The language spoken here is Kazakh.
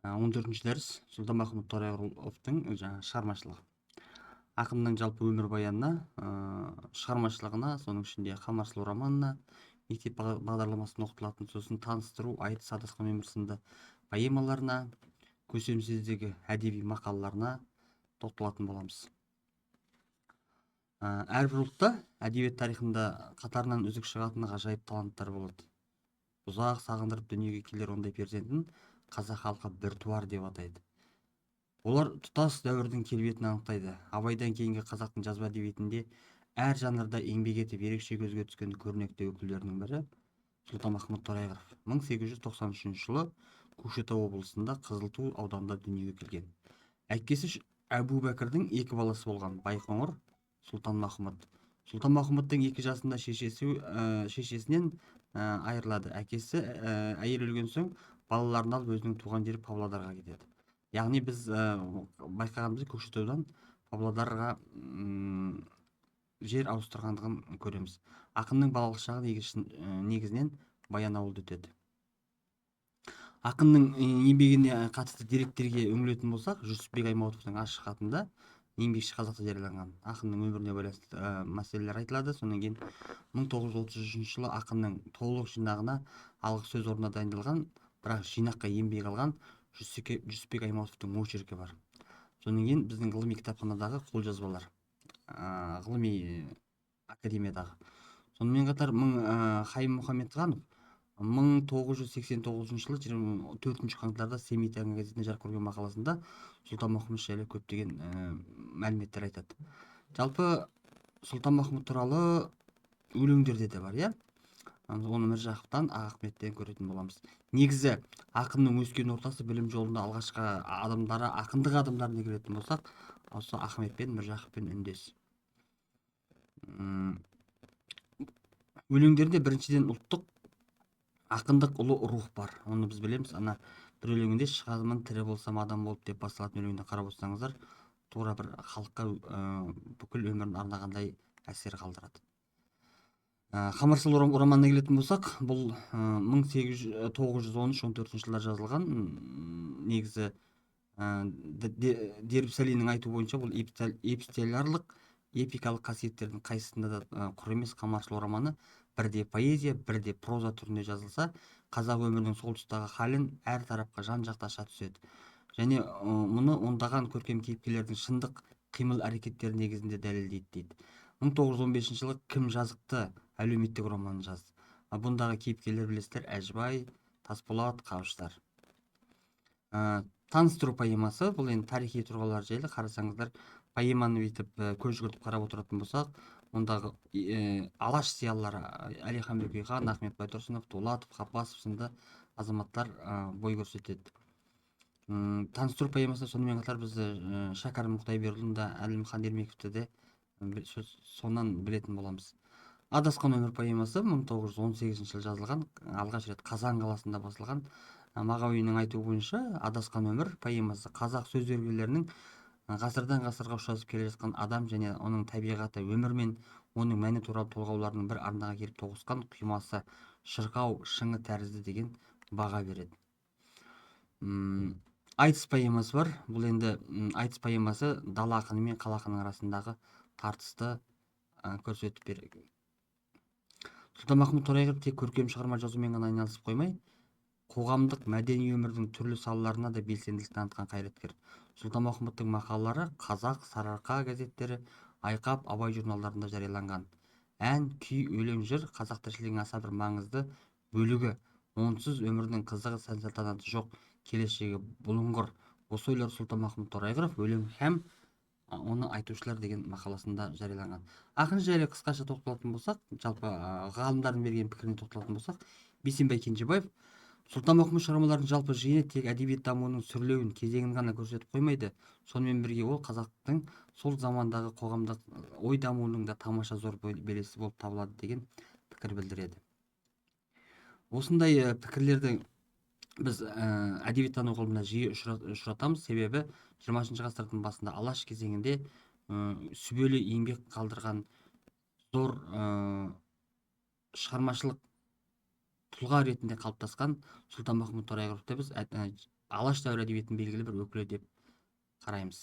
14-ші дәріс Сұлтанмахмұт Торайғыровтың жаңағы шығармашылығы. Ақынның жалпы өмірбаянына, шығармашылығына, соның ішінде Қамар сұлу романына, мектеп бағдарламасында оқытылатын, сосын таныстыру, айтыс адасқан өмір сынды поэмаларына, көсемсөздегі әдеби мақалаларына тоқталатын боламыз. Әрбір ұлтта әдебиет тарихында қатарынан үздік шығатын ғажайып таланттар болады. Ұзақ сағындырып дүниеге келер ондай перзентін қазақ халқы біртуар деп атайды. Олар тұтас дәуірдің келбетін анықтайды. Абайдан кейінгі қазақтың жазба әдебиетінде әр жанрда еңбек етіп ерекше көзге түскен көрнекті өкілдерінің бірі Сұлтанмахмұт Торайғыров. 1893 жылы Көкшетау облысында Қызылту ауданында дүниеге келген. Әкесі Әбу Бәкірдің екі баласы болған Байқоңыр, Сұлтанмахмұт. Сұлтанмахмұттың 2 жасында шешесінен айырылады. Әкесі әйел өлген соң балаларын алып өзінің туған жері Павлодарға кетеді. Яғни біз байқағанымыз Көкшетаудан Павлодарға жер ауыстырғандығын көреміз. Ақынның балалық шағы негізінен Баянауылда өтеді. Ақынның еңбегіне қатысты деректерге үңілетін болсақ, Жүсіпбек Аймауытовтың ашық хатында еңбекші қазақта жарияланған ақынның өміріне байланысты мәселелер айтылады. Содан кейін 1933 жылы ақынның толық жинағына алғы сөз орнына дайындалған, бірақ жинаққа енбей қалған Жүсіпбек Аймауытовтың очеркі бар. Содан кейін біздің ғылыми кітапханадағы қолжазбалар, ғылыми академиядағы. Сонымен қатар Хайым Мұхамедханов 1989 жылы 24 қаңтарда Семей таңы газетінде жарық көрген мақаласында Сұлтанмахмұт жайлы көптеген мәліметтер айтады. Жалпы Сұлтанмахмұт туралы өлеңдерде де бар, иә? Оны Міржақыптан, Ақахметтен көретін боламыз. Негізі ақынның өскен ортасы білім жолында алғашқы адамдары, ақындық адамдарына келетін болсақ, осы Ахмет пен Міржақыппен үндес. Өлеңдерінде біріншіден ұлттық ақындық ұлы рух бар. Оны біз білеміз. Бір өлеңінде шығармын тірі болсам адам болып деп басталатын өлеңді қарап отырсаңыздар, тура бір халыққа бүкіл өмірін арнағандай әсер қалдырады. Қамар сұлу романына келетін болсақ, бұл 1913-14 жылдар жазылған. Негізі Дербісәлидің айтуы бойынша бұл эпистолярлық эпикалық қасиеттердің қайсысында да құр емес. Қамар сұлу романы бірде поэзия, бірде проза түрінде жазылса, қазақ өмірінің сол тұстағы халін әр тарапқа жан-жақты аша түседі. Және мұны ондаған көркем кейіпкерлердің шындық қимыл әрекеттері негізінде дәлелдейді дейді. 1915 жылы Кім жазықты әлеуметтік романын жазды. Бұндағы кейіпкерлер білесіздер: Әжібай, Тасболат, Қабыштар. Таныстыру поэмасы, бұл енді тарихи тұлғалар жайлы. Қарасаңыздар, поэманы бүйтіп көз жүгіртіп қарап отыратын болсақ, ондағы алаш зиялылары Әлихан Бөкейхан, Ахмет Байтұрсынов, Дулатов, Қаппасов сынды азаматтар бой көрсетеді. Таныстыру поэмасы сонымен қатар бізді Шәкәрім Мұқтайберұлын да, Әлімхан Ермековті де сонан білетін боламыз. Адасқан өмір поэмасы 1918 жылы жазылған, алғаш рет Қазан қаласында басылған. Мағауиннің айтуы бойынша, Адасқан өмір поэмасы қазақ сөз зергерлерінің ғасырдан ғасырға ұшасып келе жатқан адам және оның табиғаты, өмір мен оның мәні туралы толғауларының бір арнаға келіп тоғысқан құймасы, шырқау, шыңы тәрізді деген баға береді. Айтыс поэмасы бар. Бұл енді айтыс поэмасы дала ақыны мен қала ақынының арасындағы тартысты көрсетіп береді. Сұлтанмахмұт Торайғыров тек көркем шығарма жазумен ғана айналысып қоймай, қоғамдық мәдени өмірдің түрлі салаларына да белсенділік танытқан қайраткер. Сұлтанмахмұттың мақалалары Қазақ, Сарыарқа газеттері, Айқап, Абай журналдарында жарияланған. Ән, күй, өлең, жыр қазақ тіршілігінің аса бір маңызды бөлігі. Онсыз өмірдің қызығы, сән-салтанаты жоқ, келешегі бұлыңғыр. Осы ойлар Сұлтанмахмұт Торайғыров өлең һәм оны айтушылар деген мақаласында жарияланған. Ақын жайлы қысқаша тоқталатын болсақ, жалпы ғалымдардың берген пікіріне тоқталатын болсақ, Бейсенбай Кенжебаев Сұлтанмахмұт шығармаларының жалпы жиыны тек әдебиет дамуының сүрлеуін, кезеңін ғана көрсетіп қоймайды. Сонымен бірге ол қазақтың сол замандағы қоғамдық ой дамуының да тамаша зор белесі болып табылады деген пікір білдіреді. Осындай пікірлерді біз әдебиеттану ғылымында жиі ұшыратамыз. Себебі 20 ғасырдың басында алаш кезеңінде сүбелі еңбек қалдырған зор шығармашылық тұлға ретінде қалыптасқан Сұлтанмахмұт Торайғыровты біз алаш дәуірі әдебиетінің белгілі бір өкілі деп қараймыз.